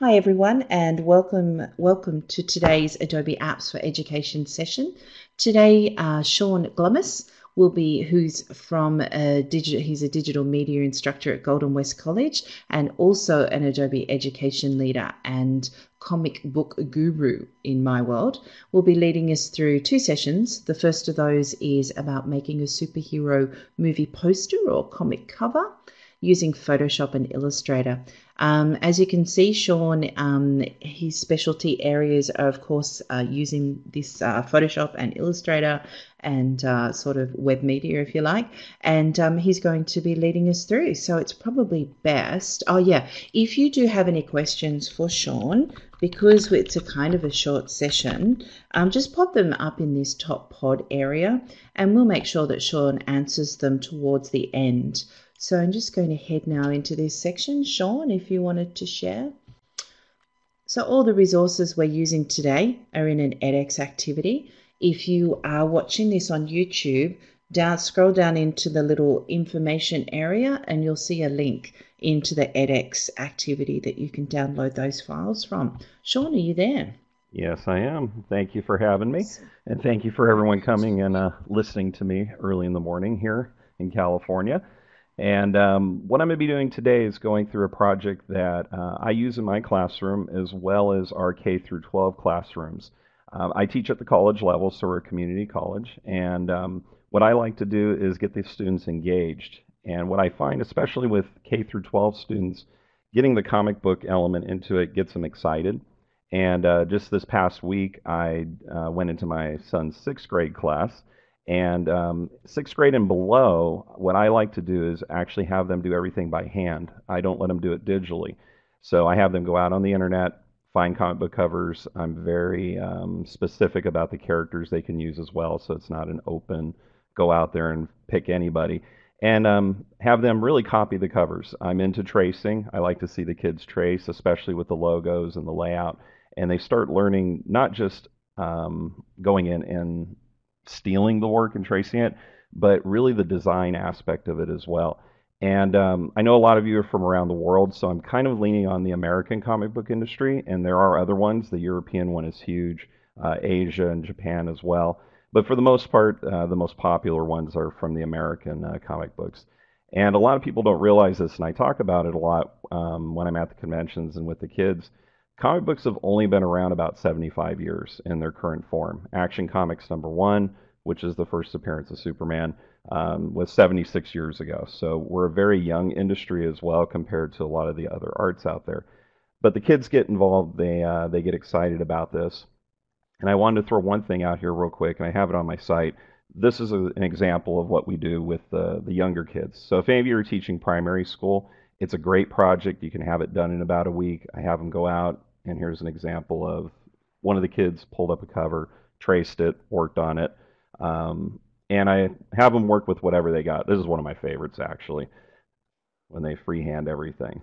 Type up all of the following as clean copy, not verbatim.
Hi everyone, and welcome to today's Adobe Apps for Education session. Today, Sean Glummus who's from he's a digital media instructor at Golden West College and also an Adobe education leader and comic book guru in my world, will be leading us through two sessions. The first of those is about making a superhero movie poster or comic cover using Photoshop and Illustrator. As you can see, Sean, his specialty areas are, of course, using this Photoshop and Illustrator and sort of web media, if you like. And he's going to be leading us through. So it's probably best. Oh, yeah. If you do have any questions for Sean, because it's a kind of a short session, just pop them up in this top pod area and we'll make sure that Sean answers them towards the end. So I'm just going to head now into this section. Sean, if you wanted to share. So all the resources we're using today are in an edX activity. If you are watching this on YouTube, scroll down into the little information area and you'll see a link into the edX activity that you can download those files from. Sean, are you there? Yes, I am. Thank you for having me. And thank you for everyone coming and listening to me early in the morning here in California. And what I'm going to be doing today is going through a project that I use in my classroom as well as our K through 12 classrooms. I teach at the college level, so we're a community college. And what I like to do is get the students engaged. And what I find, especially with K through 12 students, getting the comic book element into it gets them excited. And just this past week, I went into my son's sixth grade class. And sixth grade and below, what I like to do is actually have them do everything by hand. I don't let them do it digitally. So I have them go out on the internet, find comic book covers. I'm very specific about the characters they can use as well, so it's not an open, go out there and pick anybody. And have them really copy the covers. I'm into tracing. I like to see the kids trace, especially with the logos and the layout. And they start learning not just going in and stealing the work and tracing it, but really the design aspect of it as well. And I know a lot of you are from around the world, so I'm kind of leaning on the American comic book industry, and there are other ones. The European one is huge, Asia and Japan as well. But for the most part, the most popular ones are from the American comic books. And a lot of people don't realize this, and I talk about it a lot when I'm at the conventions and with the kids. Comic books have only been around about 75 years in their current form. Action Comics #1, which is the first appearance of Superman, was 76 years ago. So we're a very young industry as well compared to a lot of the other arts out there. But the kids get involved, they get excited about this. And I wanted to throw one thing out here real quick, and I have it on my site. This is an example of what we do with the younger kids. So if any of you are teaching primary school, it's a great project. You can have it done in about a week. I have them go out, and here's an example of one of the kids pulled up a cover, traced it, worked on it. And I have them work with whatever they got. This is one of my favorites, actually, when they freehand everything.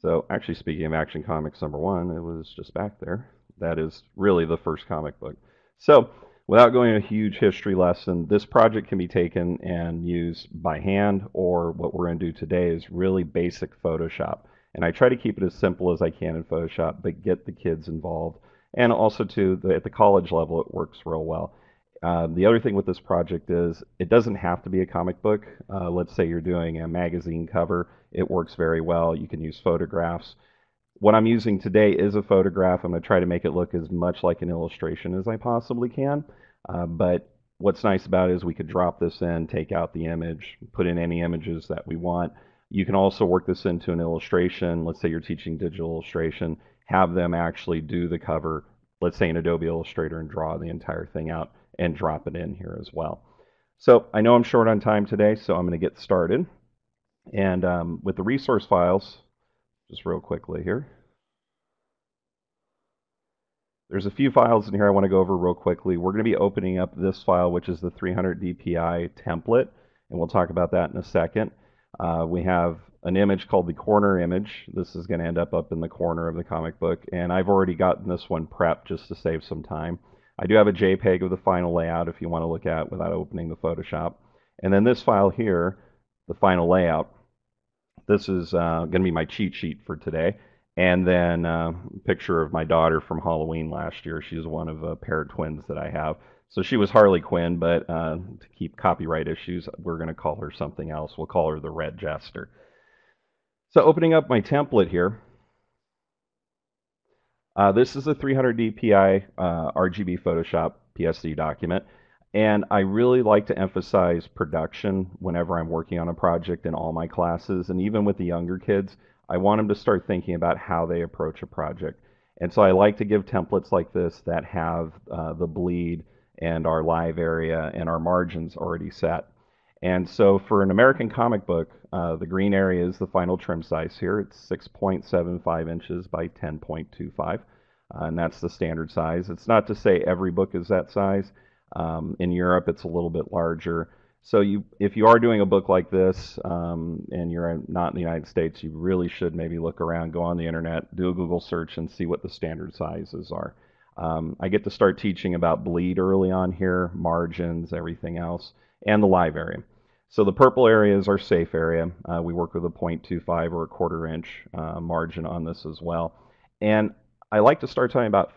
So actually, speaking of Action Comics #1, it was just back there. That is really the first comic book. So without going a huge history lesson, this project can be taken and used by hand, or what we're going to do today is really basic Photoshop. And I try to keep it as simple as I can in Photoshop, but get the kids involved. And also, at the college level, it works real well. The other thing with this project is it doesn't have to be a comic book. Let's say you're doing a magazine cover. It works very well. You can use photographs. What I'm using today is a photograph. I'm going to try to make it look as much like an illustration as I possibly can. But what's nice about it is we could drop this in, take out the image, put in any images that we want. You can also work this into an illustration. Let's say you're teaching digital illustration. Have them actually do the cover, let's say in Adobe Illustrator, and draw the entire thing out and drop it in here as well. So I know I'm short on time today, so I'm going to get started. And with the resource files, just real quickly here. There's a few files in here I want to go over real quickly. We're going to be opening up this file, which is the 300 DPI template, and we'll talk about that in a second. We have an image called the corner image. This is going to end up in the corner of the comic book, and I've already gotten this one prepped just to save some time. I do have a JPEG of the final layout if you want to look at it without opening the Photoshop. And then this file here, the final layout, this is going to be my cheat sheet for today. And then a picture of my daughter from Halloween last year. She's one of a pair of twins that I have. So she was Harley Quinn, but to keep copyright issues, we're going to call her something else. We'll call her the Red Jester. So opening up my template here, this is a 300 dpi RGB Photoshop PSD document. And I really like to emphasize production whenever I'm working on a project in all my classes. And even with the younger kids, I want them to start thinking about how they approach a project. And so I like to give templates like this that have the bleed and our live area and our margins already set. And so for an American comic book, the green area is the final trim size here. It's 6.75 inches by 10.25, and that's the standard size. It's not to say every book is that size. In Europe, it's a little bit larger. So if you are doing a book like this and you're not in the United States, you really should maybe look around, go on the internet, do a Google search, and see what the standard sizes are. I get to start teaching about bleed early on here, margins, everything else, and the live area. So the purple area is our safe area. We work with a 0.25 or a quarter inch margin on this as well. And I like to start talking about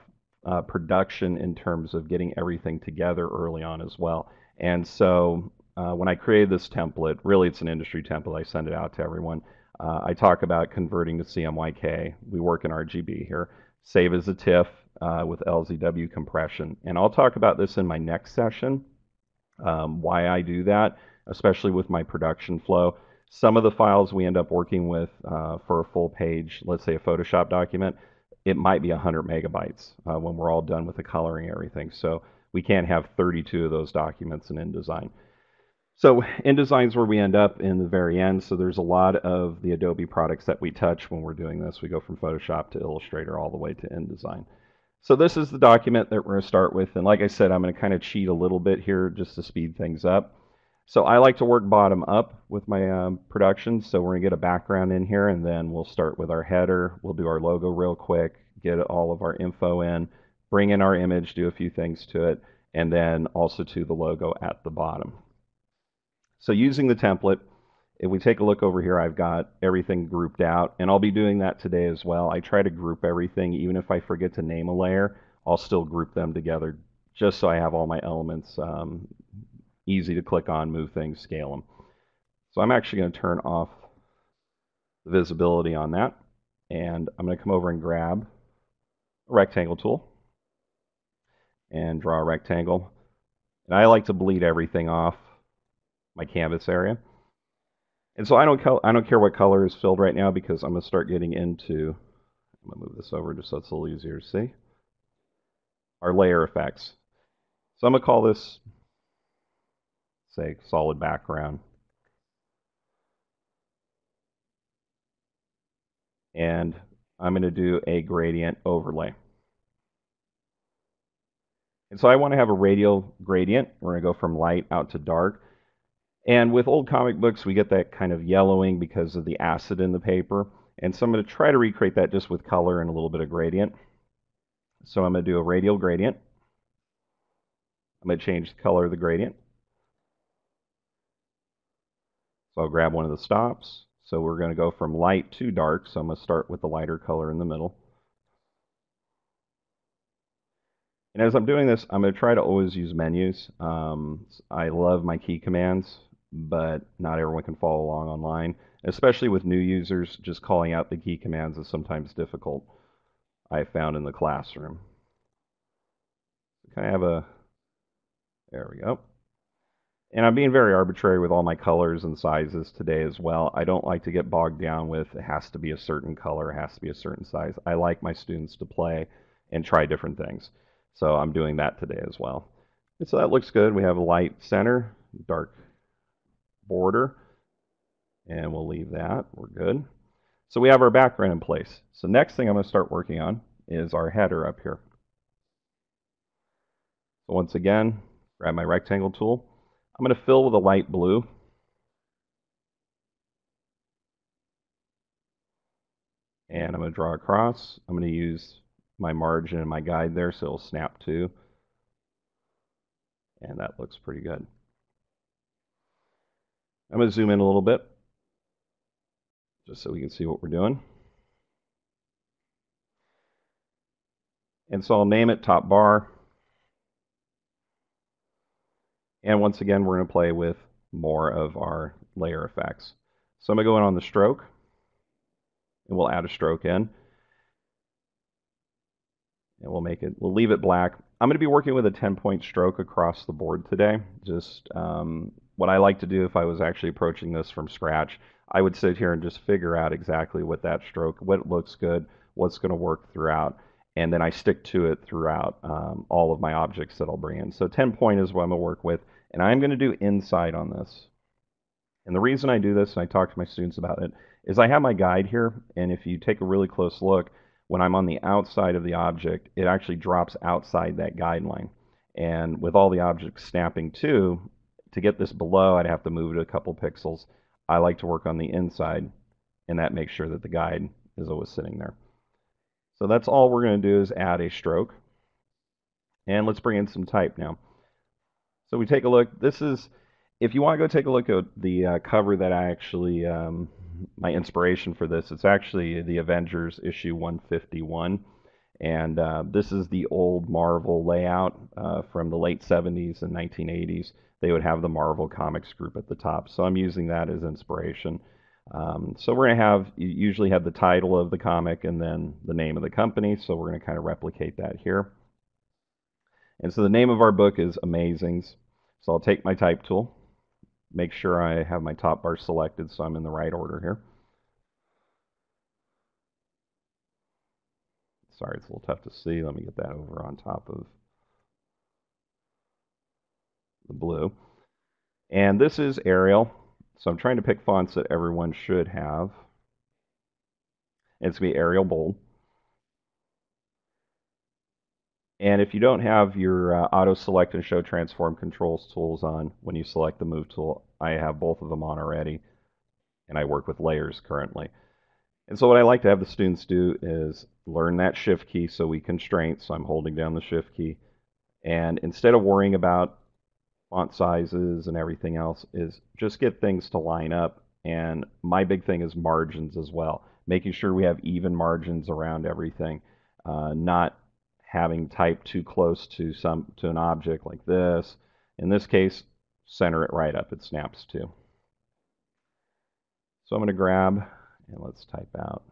production in terms of getting everything together early on as well. And so when I created this template, really it's an industry template, I send it out to everyone. I talk about converting to CMYK. We work in RGB here. Save as a TIFF with LZW compression. And I'll talk about this in my next session, why I do that, especially with my production flow. Some of the files we end up working with for a full page, let's say a Photoshop document, it might be 100 megabytes when we're all done with the coloring and everything. So we can't have 32 of those documents in InDesign. So InDesign is where we end up in the very end. So there's a lot of the Adobe products that we touch when we're doing this. We go from Photoshop to Illustrator all the way to InDesign. So this is the document that we're going to start with. And like I said, I'm going to kind of cheat a little bit here just to speed things up. So I like to work bottom up with my production. So we're going to get a background in here, and then we'll start with our header. We'll do our logo real quick, get all of our info in, bring in our image, do a few things to it, and then also to the logo at the bottom. So using the template, if we take a look over here, I've got everything grouped out, and I'll be doing that today as well. I try to group everything. Even if I forget to name a layer, I'll still group them together just so I have all my elements easy to click on, move things, scale them. So I'm actually going to turn off the visibility on that, and I'm going to come over and grab a rectangle tool and draw a rectangle. And I like to bleed everything off my canvas area. And so I don't care what color is filled right now, because I'm going to start getting into, I'm going to move this over just so it's a little easier to see, our layer effects. So I'm going to call this, say, solid background. And I'm going to do a gradient overlay. And so I want to have a radial gradient. We're going to go from light out to dark. And with old comic books, we get that kind of yellowing because of the acid in the paper. And so I'm going to try to recreate that just with color and a little bit of gradient. So I'm going to do a radial gradient. I'm going to change the color of the gradient. So I'll grab one of the stops. So we're going to go from light to dark. So I'm going to start with the lighter color in the middle. And as I'm doing this, I'm going to try to always use menus. I love my key commands, but not everyone can follow along online. Especially with new users, just calling out the key commands is sometimes difficult, I found in the classroom. Kind of have a, there we go. And I'm being very arbitrary with all my colors and sizes today as well. I don't like to get bogged down with it has to be a certain color, it has to be a certain size. I like my students to play and try different things. So I'm doing that today as well. And so that looks good. We have a light center, dark border, and we'll leave that. We're good. So we have our background in place. So next thing I'm going to start working on is our header up here. So once again, grab my rectangle tool. I'm going to fill with a light blue. And I'm going to draw across. I'm going to use my margin and my guide there so it'll snap to. And that looks pretty good. I'm going to zoom in a little bit just so we can see what we're doing. And so I'll name it top bar. And once again, we're going to play with more of our layer effects. So I'm going to go in on the stroke, and we'll add a stroke in. And we'll leave it black. I'm going to be working with a 10-point stroke across the board today. Just what I like to do if I was actually approaching this from scratch, I would sit here and just figure out exactly what that stroke, what looks good, what's going to work throughout, and then I stick to it throughout all of my objects that I'll bring in. So 10-point is what I'm going to work with, and I'm going to do inside on this. And the reason I do this, and I talk to my students about it, is I have my guide here, and if you take a really close look, when I'm on the outside of the object, it actually drops outside that guideline. And with all the objects snapping to get this below, I'd have to move it a couple pixels. I like to work on the inside, and that makes sure that the guide is always sitting there. So that's all we're going to do is add a stroke. And let's bring in some type now. So we take a look. This is, if you want to go take a look at the cover that I actually, my inspiration for this, it's actually the Avengers issue 151. And this is the old Marvel layout from the late 70s and 1980s. They would have the Marvel Comics group at the top. So I'm using that as inspiration. So we're going to have, you usually have the title of the comic and then the name of the company. So we're going to kind of replicate that here. And so the name of our book is Amazings. So I'll take my type tool, make sure I have my top bar selected so I'm in the right order here. Sorry, it's a little tough to see. Let me get that over on top of the blue. And this is Arial. So I'm trying to pick fonts that everyone should have. It's going to be Arial Bold. And if you don't have your auto select and show transform controls tools on when you select the move tool, I have both of them on already, and I work with layers currently. And so what I like to have the students do is learn that shift key so we constraint. So I'm holding down the shift key. And instead of worrying about font sizes and everything else, is just get things to line up. And my big thing is margins as well, making sure we have even margins around everything, not having type too close to an object like this. In this case, center it right up. It snaps to. So I'm going to grab and let's type out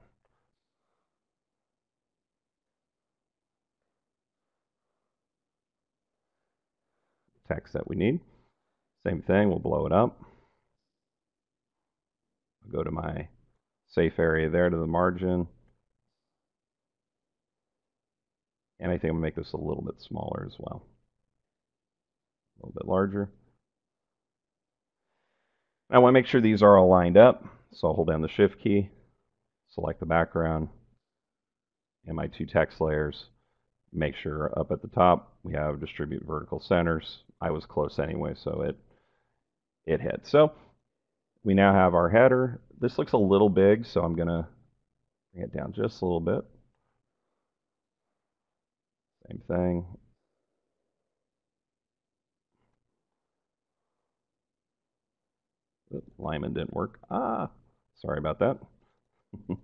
text that we need. Same thing, we'll blow it up. I'll go to my safe area there to the margin. And I think I'm going to make this a little bit smaller as well. A little bit larger. I want to make sure these are all lined up. So I'll hold down the shift key, select the background, and my two text layers. Make sure up at the top we have distribute vertical centers. I was close anyway, so it hit. So we now have our header. This looks a little big, so I'm going to bring it down just a little bit. Same thing. Alignment didn't work. Sorry about that. I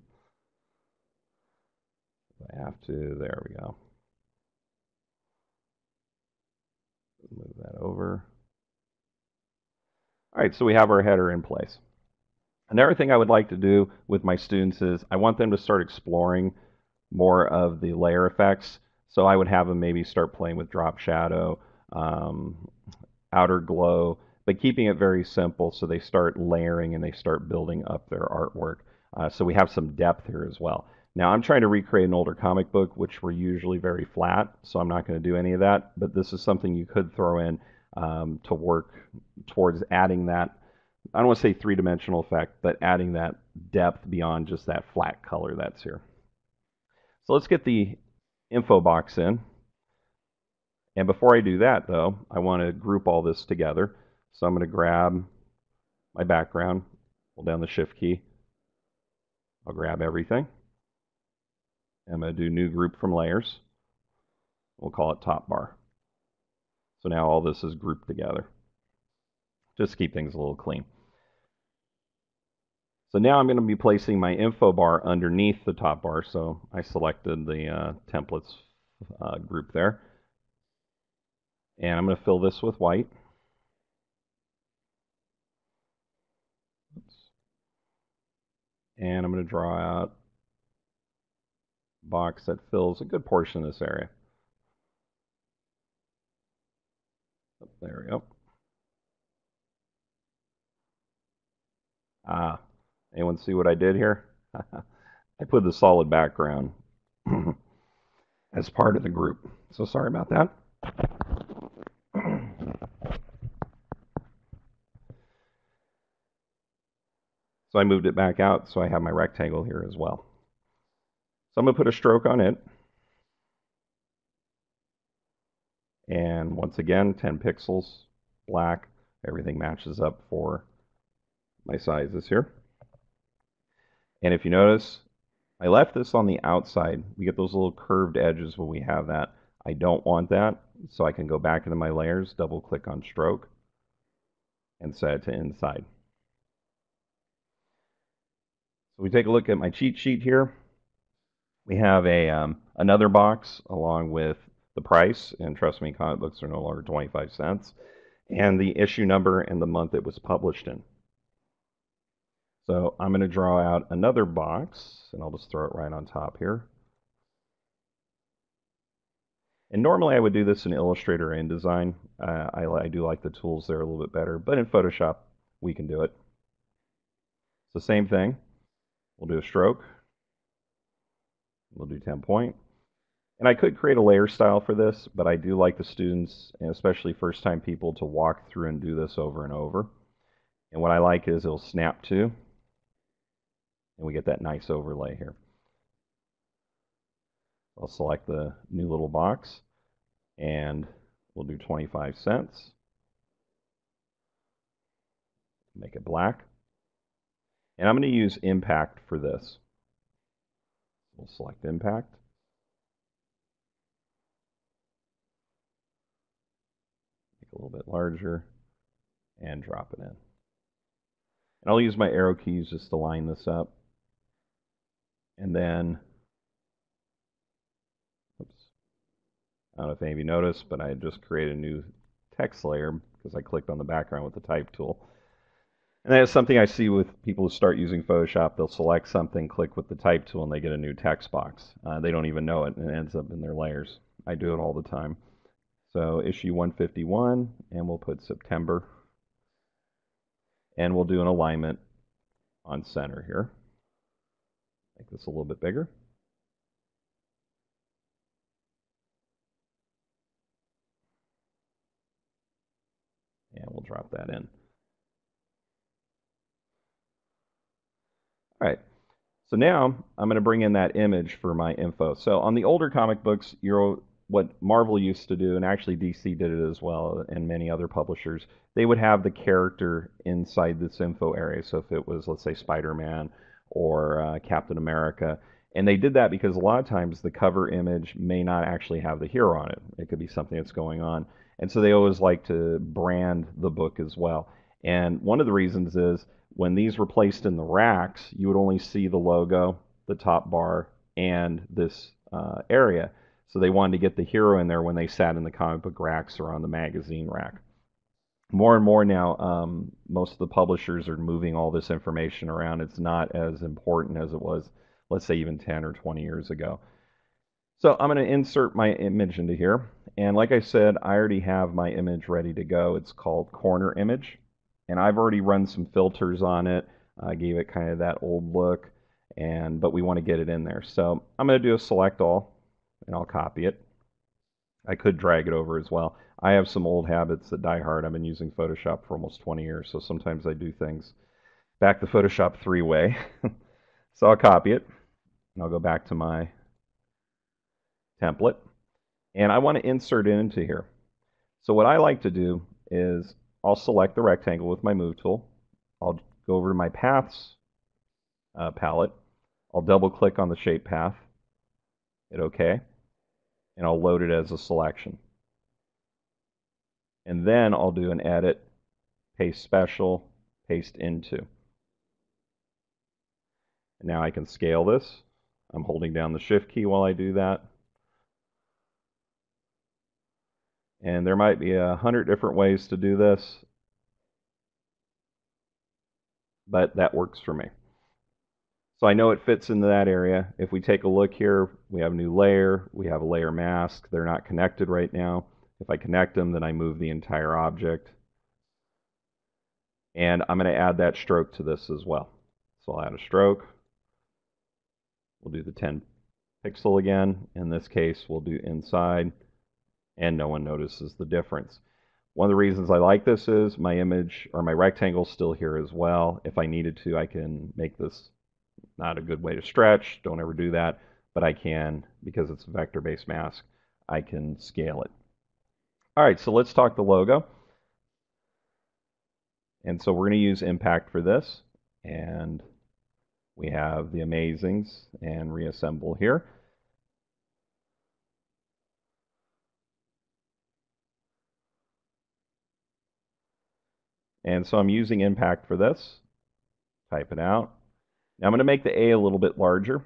have to, there we go. Move that over. All right, so we have our header in place. Another thing I would like to do with my students is I want them to start exploring more of the layer effects. So I would have them maybe start playing with drop shadow, outer glow, but keeping it very simple so they start layering and they start building up their artwork. So we have some depth here as well. Now I'm trying to recreate an older comic book, which were usually very flat, so I'm not going to do any of that, but this is something you could throw in to work towards adding that, I don't want to say three-dimensional effect, but adding that depth beyond just that flat color that's here. So let's get the info box in. And before I do that, though, I want to group all this together. So I'm going to grab my background, hold down the shift key. I'll grab everything. I'm going to do new group from layers. We'll call it top bar. So now all this is grouped together. Just to keep things a little clean. So now I'm going to be placing my info bar underneath the top bar. So I selected the templates group there. And I'm going to fill this with white. And I'm going to draw out a box that fills a good portion of this area. There we go. Ah, anyone see what I did here? I put the solid background as part of the group. So sorry about that. So I moved it back out so I have my rectangle here as well. So I'm going to put a stroke on it. And once again, 10 pixels, black. Everything matches up for my sizes here. And if you notice, I left this on the outside. We get those little curved edges when we have that. I don't want that, so I can go back into my layers, double click on stroke, and set it to inside. So we take a look at my cheat sheet here. We have another box along with the price, and trust me, comic books are no longer 25 cents, and the issue number and the month it was published in. So I'm going to draw out another box, and I'll just throw it right on top here. And normally I would do this in Illustrator or InDesign. I do like the tools there a little bit better, but in Photoshop we can do it. So same thing. We'll do a stroke. We'll do 10 point. And I could create a layer style for this, but I do like the students, and especially first time people, to walk through and do this over and over. And what I like is it'll snap to, and we get that nice overlay here. I'll select the new little box, and we'll do 25 cents. Make it black. And I'm going to use impact for this. We'll select impact. Make it a little bit larger, and drop it in. And I'll use my arrow keys just to line this up. And then, oops, I don't know if any of you noticed, but I just created a new text layer because I clicked on the background with the type tool. And that's something I see with people who start using Photoshop. They'll select something, click with the type tool, and they get a new text box. They don't even know it, and it ends up in their layers. I do it all the time. So issue 151, and we'll put September. And we'll do an alignment on center here. Make this a little bit bigger. And we'll drop that in. All right. So now I'm going to bring in that image for my info. So on the older comic books, what Marvel used to do, and actually DC did it as well, and many other publishers, they would have the character inside this info area. So if it was, let's say, Spider-Man or Captain America, and they did that because a lot of times the cover image may not actually have the hero on it. It could be something that's going on. And so they always like to brand the book as well. And one of the reasons is when these were placed in the racks, you would only see the logo, the top bar, and this area. So they wanted to get the hero in there when they sat in the comic book racks or on the magazine rack. More and more now, most of the publishers are moving all this information around. It's not as important as it was, let's say, even 10 or 20 years ago. So I'm going to insert my image into here. And like I said, I already have my image ready to go. It's called Corner Image. And I've already run some filters on it. I gave it kind of that old look, but we want to get it in there. So I'm going to do a select all, and I'll copy it. I could drag it over as well. I have some old habits that die hard. I've been using Photoshop for almost 20 years, so sometimes I do things back to Photoshop 3-way. So I'll copy it, and I'll go back to my template, and I want to insert it into here. So what I like to do is I'll select the rectangle with my move tool. I'll go over to my paths palette. I'll double click on the shape path, hit OK, and I'll load it as a selection. And then I'll do an edit, paste special, paste into. And now I can scale this. I'm holding down the shift key while I do that. And there might be 100 different ways to do this, but that works for me. So I know it fits into that area. If we take a look here, we have a new layer, we have a layer mask. They're not connected right now. If I connect them, then I move the entire object. And I'm going to add that stroke to this as well. So I'll add a stroke. We'll do the 10 pixel again. In this case, we'll do inside, and no one notices the difference. One of the reasons I like this is my image or my rectangle is still here as well. If I needed to, I can make this not a good way to stretch. Don't ever do that. But I can, because it's a vector-based mask, I can scale it. All right, so let's talk the logo. And so we're going to use impact for this. And we have the amazings and reassemble here. And so I'm using impact for this. Type it out. Now I'm going to make the A a little bit larger.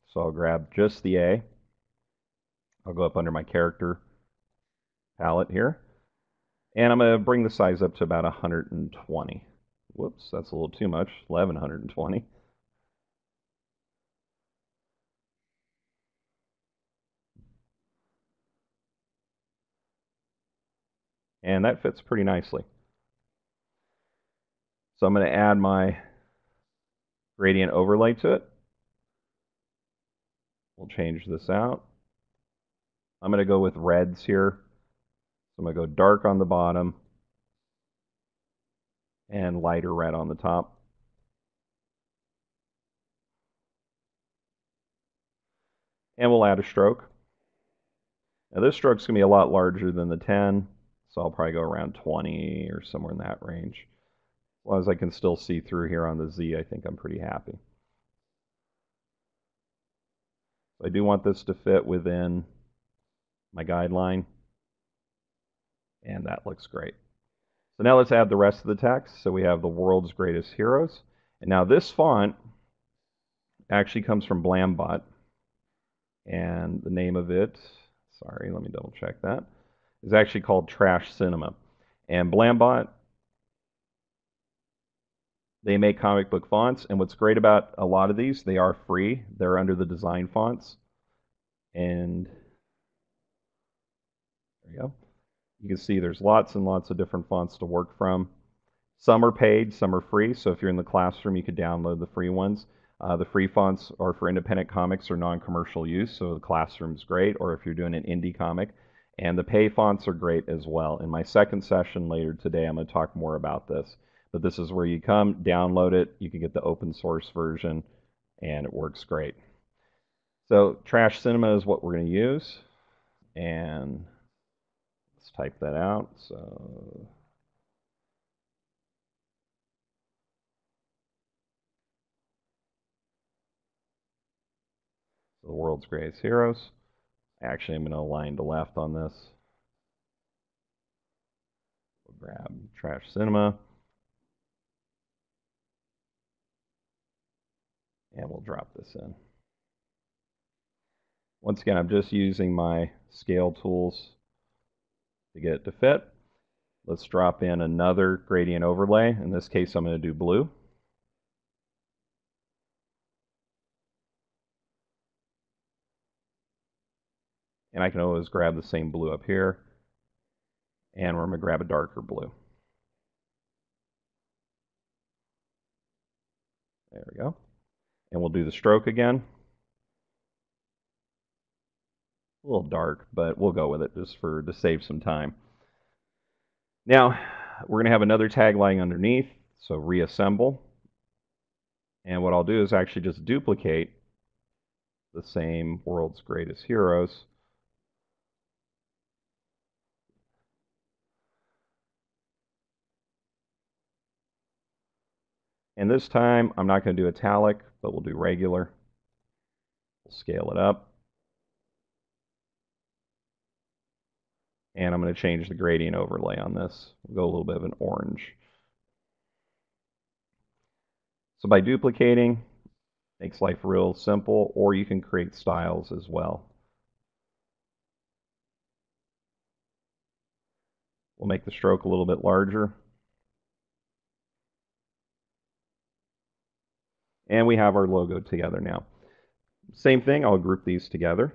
So I'll grab just the A. I'll go up under my character palette here. And I'm going to bring the size up to about 120. Whoops, that's a little too much. 1120. And that fits pretty nicely. So I'm going to add my gradient overlay to it. We'll change this out. I'm going to go with reds here. So I'm going to go dark on the bottom and lighter red on the top. And we'll add a stroke. Now this stroke's going to be a lot larger than the 10, so I'll probably go around 20 or somewhere in that range. As long as I can still see through here on the Z, I think I'm pretty happy. I do want this to fit within my guideline, and that looks great. So now let's add the rest of the text. So we have the world's greatest heroes. And now this font actually comes from Blambot, and the name of it, sorry, let me double check that, is actually called Trash Cinema. And Blambot, they make comic book fonts, and what's great about a lot of these, they are free. They're under the design fonts. And there you go. You can see there's lots and lots of different fonts to work from. Some are paid, some are free. So if you're in the classroom, you could download the free ones. The free fonts are for independent comics or non-commercial use, so the classroom's great, or if you're doing an indie comic. And the pay fonts are great as well. In my second session later today, I'm going to talk more about this. But this is where you come, download it, you can get the open source version, and it works great. So Trash Cinema is what we're going to use. And let's type that out. So the world's greatest heroes. Actually, I'm going to align to left on this. We'll grab Trash Cinema. And we'll drop this in. Once again, I'm just using my scale tools to get it to fit. Let's drop in another gradient overlay. In this case, I'm going to do blue. And I can always grab the same blue up here. And we're going to grab a darker blue. There we go. And we'll do the stroke again. A little dark, but we'll go with it just to save some time. Now, we're going to have another tagline underneath, so reassemble. And what I'll do is actually just duplicate the same world's greatest heroes. And this time, I'm not going to do italic, but we'll do regular. We'll scale it up. And I'm going to change the gradient overlay on this. We'll go a little bit of an orange. So by duplicating, makes life real simple, or you can create styles as well. We'll make the stroke a little bit larger. And we have our logo together now. Same thing, I'll group these together.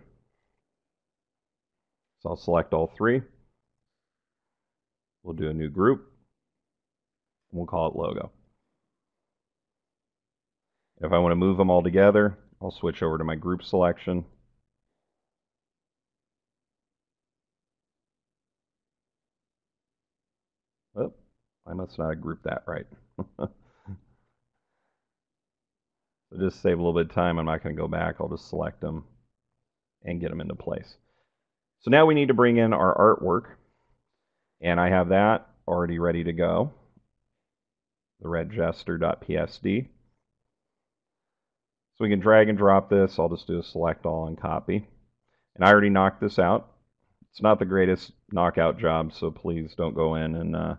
So I'll select all three. We'll do a new group. And we'll call it logo. If I want to move them all together, I'll switch over to my group selection. Oh, I must not have grouped that right. So just save a little bit of time. I'm not going to go back. I'll just select them and get them into place. So now we need to bring in our artwork. And I have that already ready to go. The redjester.psd. So we can drag and drop this. I'll just do a select all and copy. And I already knocked this out. It's not the greatest knockout job, so please don't go in and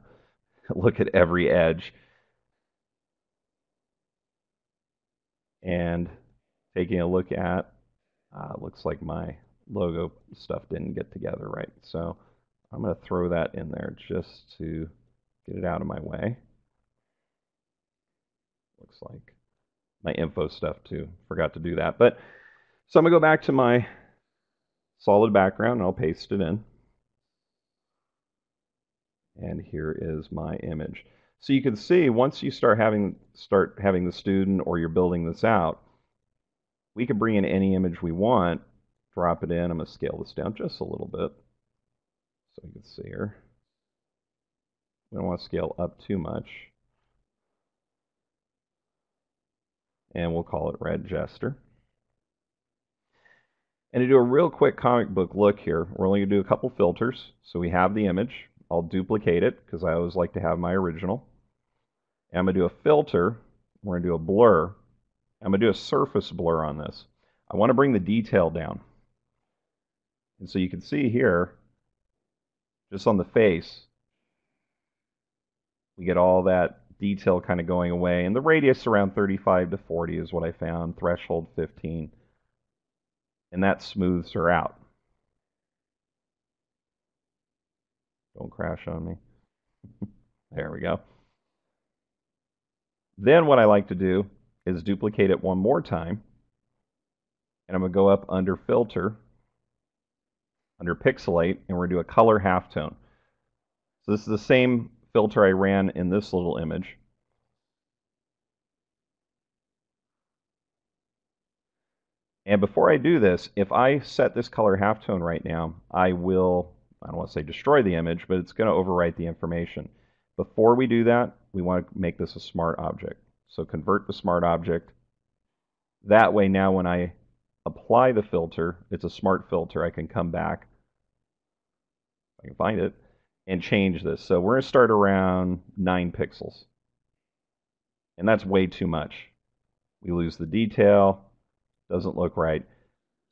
look at every edge. And taking a look at, looks like my logo stuff didn't get together right. So I'm going to throw that in there just to get it out of my way. Looks like my info stuff too. Forgot to do that. But so I'm going to go back to my solid background and I'll paste it in. And here is my image. So you can see once you start having the student or you're building this out, we can bring in any image we want, drop it in. I'm going to scale this down just a little bit so you can see here. We don't want to scale up too much. And we'll call it Red Jester. And to do a real quick comic book look here, we're only going to do a couple filters. So we have the image. I'll duplicate it because I always like to have my original. And I'm going to do a filter. We're going to do a blur. I'm going to do a surface blur on this. I want to bring the detail down. And so you can see here, just on the face, we get all that detail kind of going away. And the radius around 35 to 40 is what I found, threshold 15. And that smooths her out. Don't crash on me. There we go. Then what I like to do is duplicate it one more time. And I'm going to go up under Filter, under Pixelate, and we're going to do a color halftone. So this is the same filter I ran in this little image. And before I do this, if I set this color halftone right now, I don't want to say destroy the image, but it's going to overwrite the information. Before we do that, we want to make this a smart object. So convert to smart object. That way now when I apply the filter, it's a smart filter, I can come back, if I can find it, and change this. So we're going to start around 9 pixels. And that's way too much. We lose the detail, doesn't look right.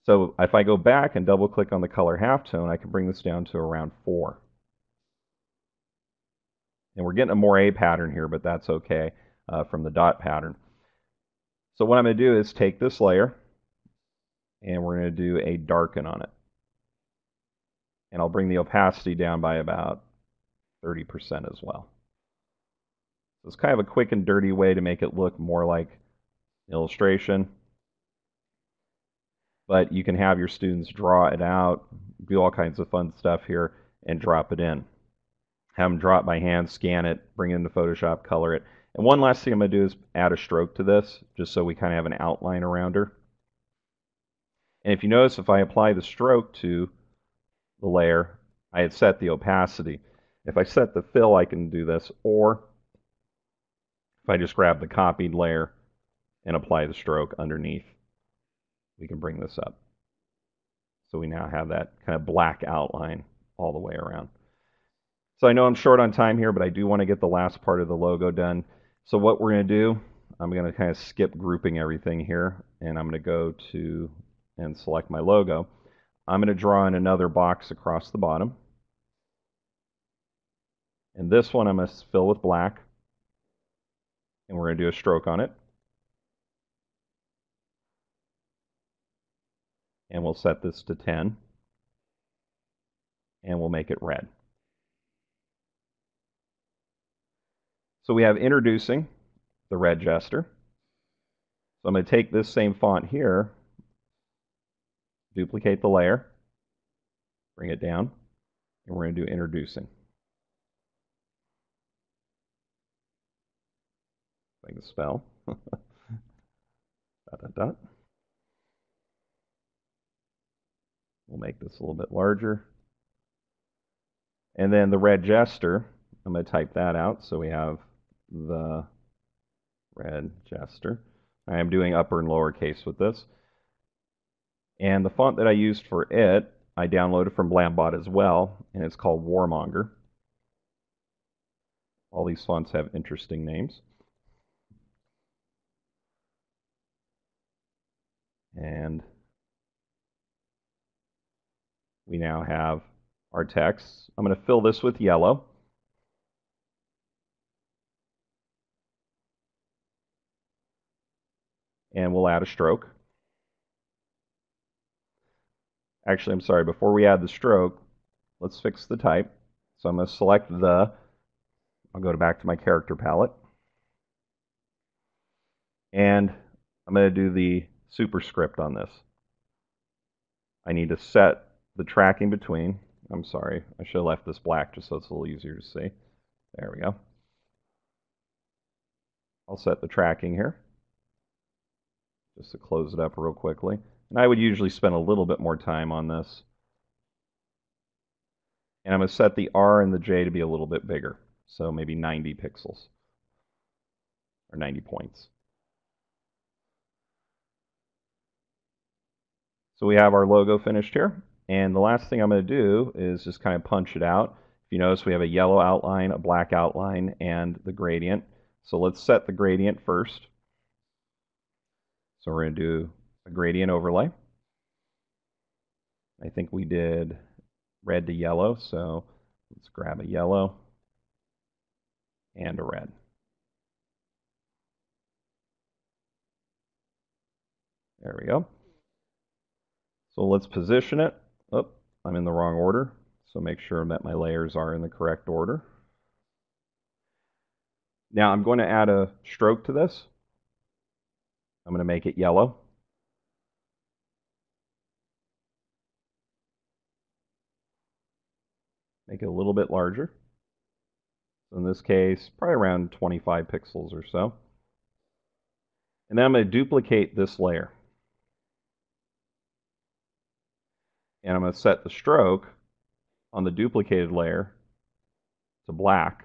So if I go back and double click on the color halftone, I can bring this down to around 4. And we're getting a moire pattern here, but that's okay from the dot pattern. So what I'm going to do is take this layer, and we're going to do a darken on it. And I'll bring the opacity down by about 30% as well. So it's kind of a quick and dirty way to make it look more like an illustration. But you can have your students draw it out, do all kinds of fun stuff here, and drop it in. Have them draw it by hand, scan it, bring it into Photoshop, color it. And one last thing I'm going to do is add a stroke to this, just so we kind of have an outline around her. And if you notice, if I apply the stroke to the layer, I had set the opacity. If I set the fill, I can do this, or if I just grab the copied layer and apply the stroke underneath, we can bring this up. So we now have that kind of black outline all the way around. So I know I'm short on time here, but I do want to get the last part of the logo done. So what we're going to do, I'm going to kind of skip grouping everything here, and I'm going to go to and select my logo. I'm going to draw in another box across the bottom. And this one I'm going to fill with black, and we're going to do a stroke on it. And we'll set this to 10, and we'll make it red. So we have introducing the red jester. So I'm going to take this same font here, duplicate the layer, bring it down, and we're going to do introducing. Like the spell. dot, dot, dot. We'll make this a little bit larger. And then the red jester, I'm going to type that out. So we have the red jester. I am doing upper and lowercase with this. And the font that I used for it, I downloaded from Blambot as well, and it's called Warmonger. All these fonts have interesting names. And we now have our text. I'm going to fill this with yellow. And we'll add a stroke. Actually, I'm sorry, before we add the stroke, let's fix the type. So I'm going to select the, I'll go back to my character palette. And I'm going to do the superscript on this. I need to set the tracking between. I'm sorry, I should have left this black just so it's a little easier to see. There we go. I'll set the tracking here, just to close it up real quickly. And I would usually spend a little bit more time on this. And I'm going to set the R and the J to be a little bit bigger, so maybe 90 pixels, or 90 points. So we have our logo finished here. And the last thing I'm going to do is just kind of punch it out. If you notice, we have a yellow outline, a black outline, and the gradient. So let's set the gradient first. So we're going to do a gradient overlay. I think we did red to yellow, so let's grab a yellow and a red. There we go. So let's position it. Oh, I'm in the wrong order, so make sure that my layers are in the correct order. Now I'm going to add a stroke to this. I'm going to make it yellow. Make it a little bit larger. So in this case, probably around 25 pixels or so. And then I'm going to duplicate this layer. And I'm going to set the stroke on the duplicated layer to black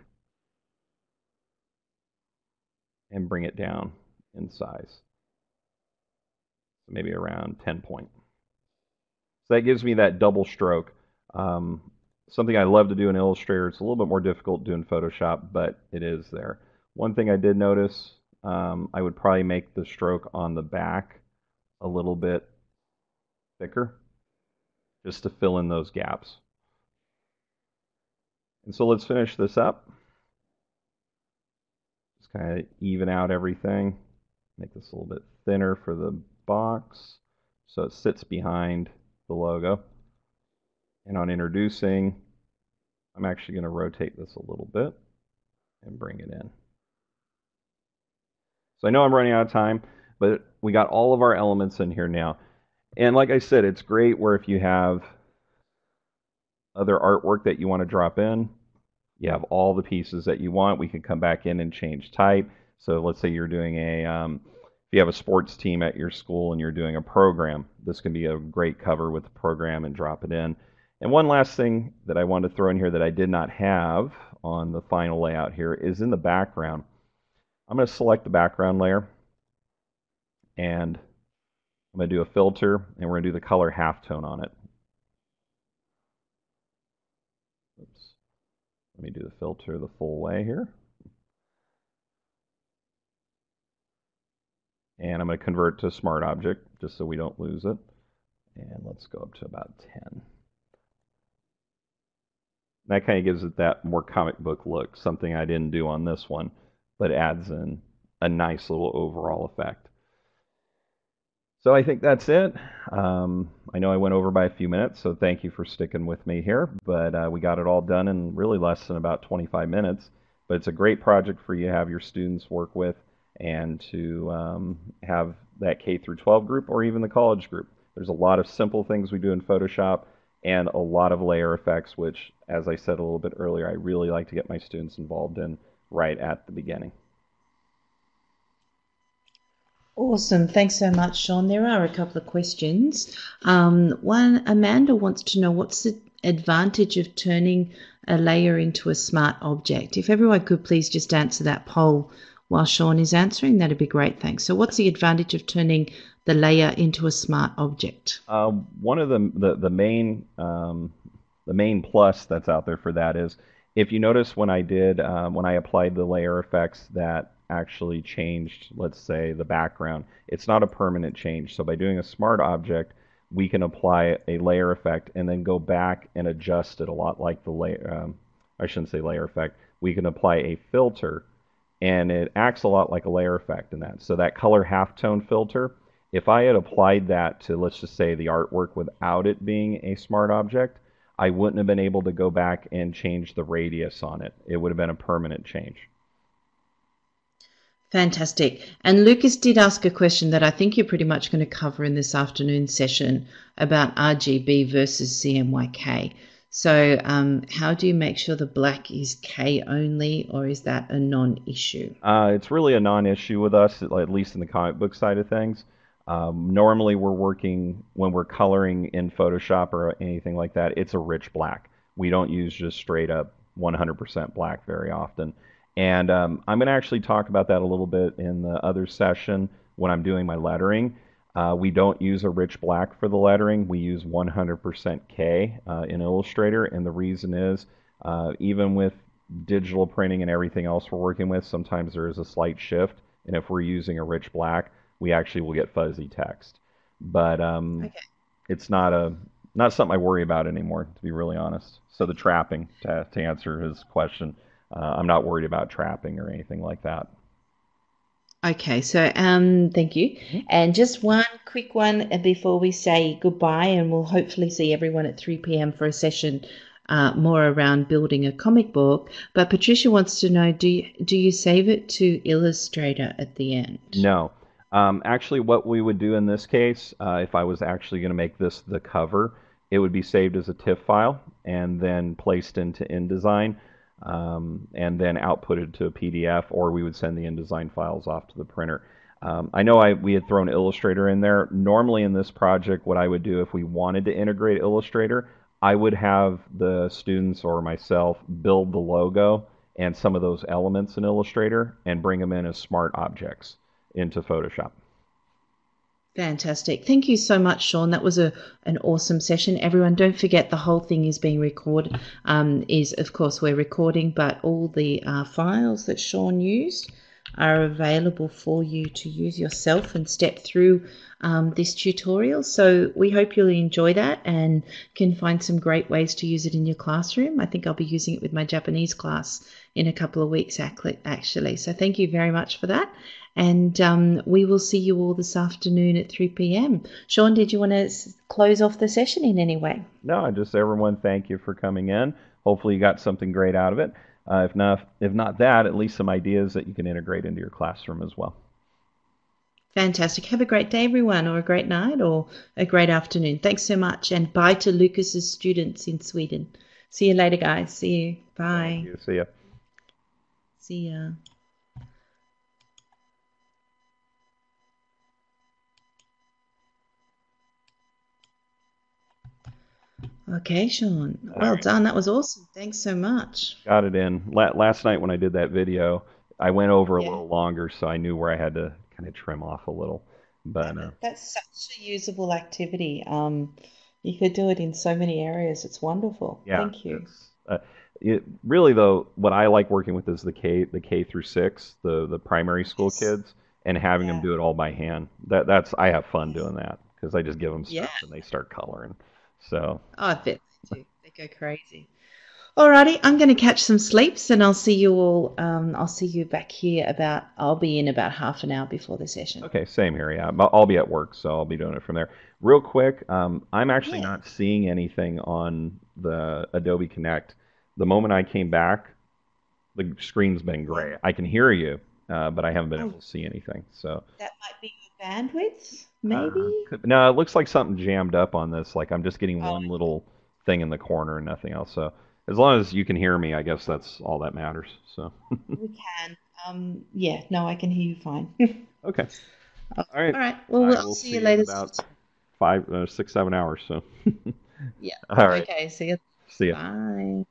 and bring it down in size. So maybe around 10 point. So that gives me that double stroke. Something I love to do in Illustrator. It's a little bit more difficult to do in Photoshop, but it is there. One thing I did notice, I would probably make the stroke on the back a little bit thicker, just to fill in those gaps. And so let's finish this up. Just kind of even out everything. Make this a little bit thinner for the box so it sits behind the logo. And on introducing, I'm actually going to rotate this a little bit and bring it in. So I know I'm running out of time, but we got all of our elements in here now. And like I said, it's great where if you have other artwork that you want to drop in, you have all the pieces that you want. We can come back in and change type. So let's say you're doing if you have a sports team at your school and you're doing a program, this can be a great cover with the program and drop it in. And one last thing that I wanted to throw in here that I did not have on the final layout here is in the background. I'm going to select the background layer and I'm going to do a filter and we're going to do the color halftone on it. Oops. Let me do the filter the full way here. And I'm going to convert to Smart Object just so we don't lose it. And let's go up to about 10. That kind of gives it that more comic book look, something I didn't do on this one, but adds in a nice little overall effect. So I think that's it. I know I went over by a few minutes, so thank you for sticking with me here, but we got it all done in really less than about 25 minutes. But it's a great project for you to have your students work with and to have that K through 12 group or even the college group. There's a lot of simple things we do in Photoshop and a lot of layer effects, which, as I said a little bit earlier, I really like to get my students involved in right at the beginning. Awesome. Thanks so much, Sean. There are a couple of questions. One, Amanda wants to know what's the advantage of turning a layer into a smart object? If everyone could please just answer that poll while Sean is answering, that'd be great. Thanks. So what's the advantage of turning the layer into a smart object? One of the main plus that's out there for that is if you notice when I applied the layer effects that actually changed, let's say, the background, it's not a permanent change. So by doing a smart object, we can apply a layer effect and then go back and adjust it a lot like the layer. I shouldn't say layer effect. We can apply a filter, and it acts a lot like a layer effect in that. So that color halftone filter, if I had applied that to, let's just say, the artwork without it being a smart object, I wouldn't have been able to go back and change the radius on it. It would have been a permanent change. Fantastic. And Lucas did ask a question that I think you're pretty much going to cover in this afternoon session about RGB versus CMYK. So how do you make sure the black is K only, or is that a non-issue? It's really a non-issue with us, at least in the comic book side of things. Normally, we're working when we're coloring in Photoshop or anything like that. It's a rich black. We don't use just straight up 100% black very often. And I'm going to actually talk about that a little bit in the other session when I'm doing my lettering. We don't use a rich black for the lettering. We use 100% K in Illustrator, and the reason is even with digital printing and everything else we're working with, sometimes there is a slight shift, and if we're using a rich black, we actually will get fuzzy text. But Okay. it's not something I worry about anymore, to be really honest. So the trapping, to answer his question, I'm not worried about trapping or anything like that. Okay, so thank you. Mhm. And just one quick one before we say goodbye, and we'll hopefully see everyone at 3 p.m. for a session more around building a comic book. But Patricia wants to know, do you save it to Illustrator at the end? No. Actually, what we would do in this case, if I was actually going to make this the cover, it would be saved as a TIFF file and then placed into InDesign and then outputted to a PDF, or we would send the InDesign files off to the printer. I know we had thrown Illustrator in there. Normally in this project, what I would do if we wanted to integrate Illustrator, I would have the students or myself build the logo and some of those elements in Illustrator and bring them in as smart objects into Photoshop. Fantastic. Thank you so much, Sean. That was an awesome session. Everyone, don't forget the whole thing is being recorded. Is of course we're recording, but all the files that Sean used are available for you to use yourself and step through this tutorial. So we hope you'll enjoy that and can find some great ways to use it in your classroom. I think I'll be using it with my Japanese class in a couple of weeks, actually. So thank you very much for that. And we will see you all this afternoon at 3 p.m. Sean, did you want to close off the session in any way? No, just everyone, thank you for coming in. Hopefully you got something great out of it. If not that, at least some ideas that you can integrate into your classroom as well. Fantastic. Have a great day, everyone, or a great night, or a great afternoon. Thanks so much. And bye to Lucas's students in Sweden. See you later, guys. See you. Thank Bye. you. See ya. See ya. Okay, Sean. All Well right. done. That was awesome. Thanks so much. Got it in. Last night when I did that video, I went over a Yeah. little longer, so I knew where I had to kind of trim off a little. But That's such a usable activity. You could do it in so many areas. It's wonderful. yeah, Thank you. really though, what I like working with is the K through 6, the primary school Yes. kids, and having them Yeah. do it all by hand. That's I have fun Yes. doing that because I just give them Yeah. stuff and they start coloring. So Oh, I bet they do. They go crazy. Alrighty, I'm going to catch some sleeps, and I'll see you all. I'll see you back here about. I'll be in about half an hour before the session. okay, same here. Yeah, I'll be at work, so I'll be doing it from there. Real quick, I'm actually Yeah. not seeing anything on the Adobe Connect. The moment I came back, the screen's been Yeah. gray. I can hear you, but I haven't been Oh, able to see anything. So that might be your bandwidth, maybe. no, it looks like something jammed up on this. Like I'm just getting Oh, one little thing in the corner and nothing else. So as long as you can hear me, I guess that's all that matters. So we can. Yeah, no, I can hear you fine. okay, All all right. right. Well, I I'll will see you see you in later. about 5, 6, 7 hours. So Yeah. all right. Okay. See you. See ya. Bye.